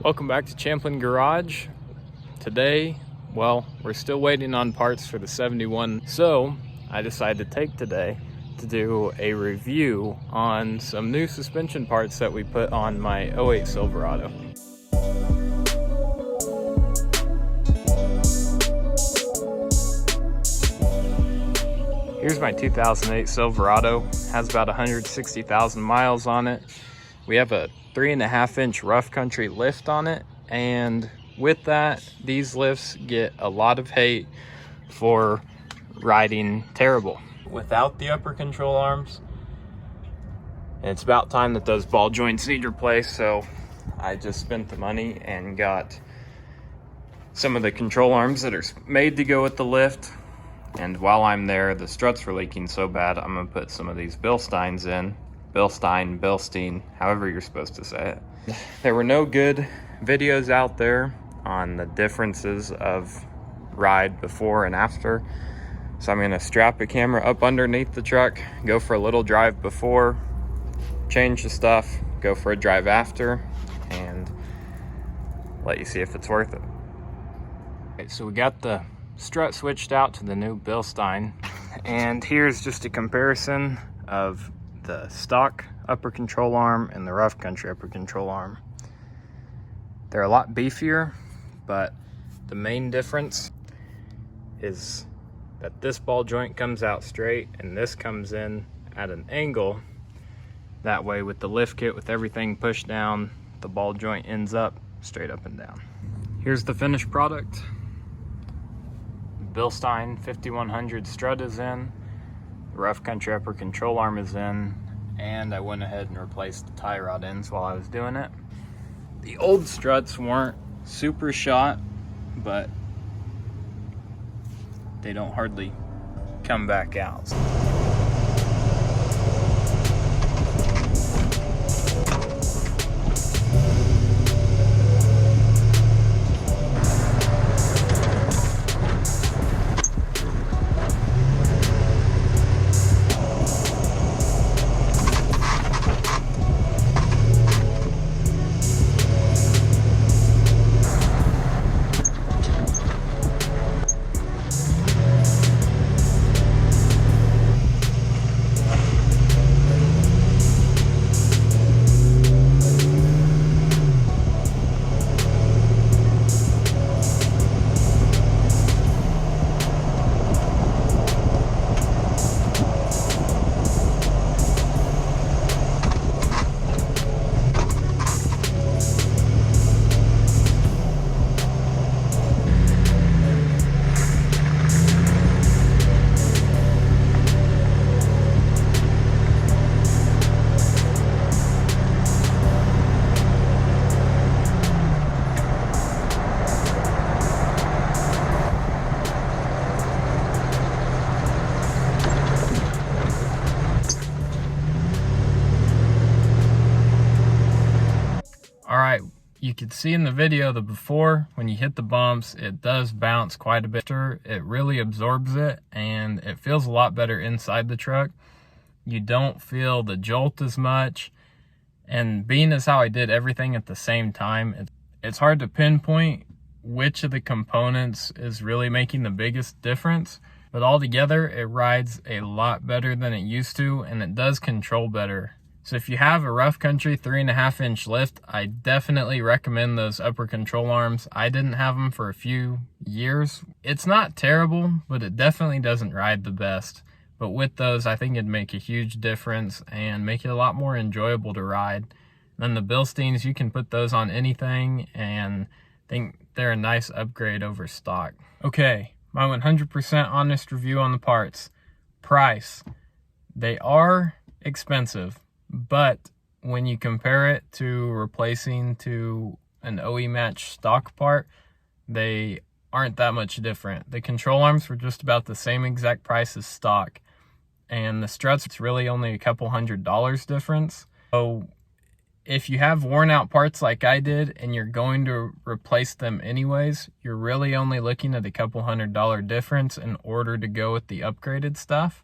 Welcome back to Champlin Garage. Today, well, we're still waiting on parts for the 71, so I decided to take today to do a review on some new suspension parts that we put on my '08 Silverado. Here's my 2008 Silverado. Has about 160,000 miles on it. We have a 3.5-inch rough country lift on it, and with that, these lifts get a lot of hate for riding terrible without the upper control arms. And it's about time that those ball joints need replaced, so I just spent the money and got some of the control arms that are made to go with the lift. And while I'm there, the struts were leaking so bad, I'm gonna put some of these Bilsteins in. Bilstein, however you're supposed to say it. There were no good videos out there on the differences of ride before and after. So I'm gonna strap a camera up underneath the truck, go for a little drive before, change the stuff, go for a drive after, and let you see if it's worth it. Okay, so we got the strut switched out to the new Bilstein, and here's just a comparison of the stock upper control arm and the rough country upper control arm. They're a lot beefier, but the main difference is that this ball joint comes out straight and this comes in at an angle. That way, with the lift kit, with everything pushed down, the ball joint ends up straight up and down. Here's the finished product. Bilstein 5100 strut is in, the rough country upper control arm is in, and I went ahead and replaced the tie rod ends while I was doing it. The old struts weren't super shot, but they don't hardly come back out. All right, you could see in the video the before, when you hit the bumps, it does bounce quite a bit. It really absorbs it, and it feels a lot better inside the truck. You don't feel the jolt as much, and being as how I did everything at the same time, it's hard to pinpoint which of the components is really making the biggest difference. But altogether, it rides a lot better than it used to, and it does control better. So if you have a rough country 3.5-inch lift, I definitely recommend those upper control arms. I didn't have them for a few years. It's not terrible, but it definitely doesn't ride the best. But with those, I think it'd make a huge difference and make it a lot more enjoyable to ride. Then the Bilsteins, you can put those on anything, and I think they're a nice upgrade over stock. Okay, my 100% honest review on the parts. Price. They are expensive. But when you compare it to replacing to an OE match stock part, they aren't that much different. The control arms were just about the same exact price as stock, and the struts, it's really only a couple $100 difference. So if you have worn out parts like I did and you're going to replace them anyways, you're really only looking at a couple $100 difference in order to go with the upgraded stuff.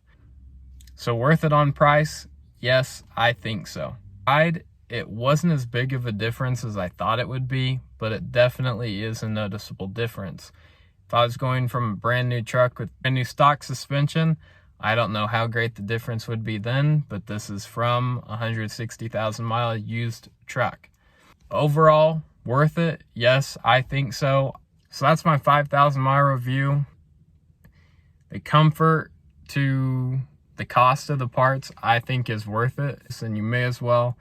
So worth it on price? Yes, I think so. Ride, it wasn't as big of a difference as I thought it would be, but it definitely is a noticeable difference. If I was going from a brand new truck with brand new stock suspension, I don't know how great the difference would be then, but this is from a 160,000 mile used truck. Overall, worth it? Yes, I think so. So that's my 5,000 mile review. The comfort to the cost of the parts, I think, is worth it. And you may as well,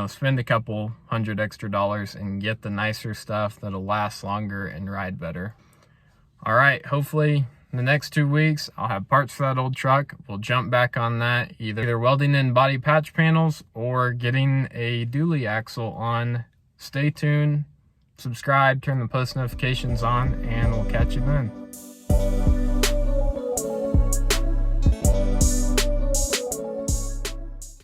spend a couple $100 extra and get the nicer stuff that'll last longer and ride better. All right, hopefully in the next 2 weeks, I'll have parts for that old truck. We'll jump back on that, either welding in body patch panels or getting a dually axle on. Stay tuned, subscribe, turn the post notifications on, and we'll catch you then.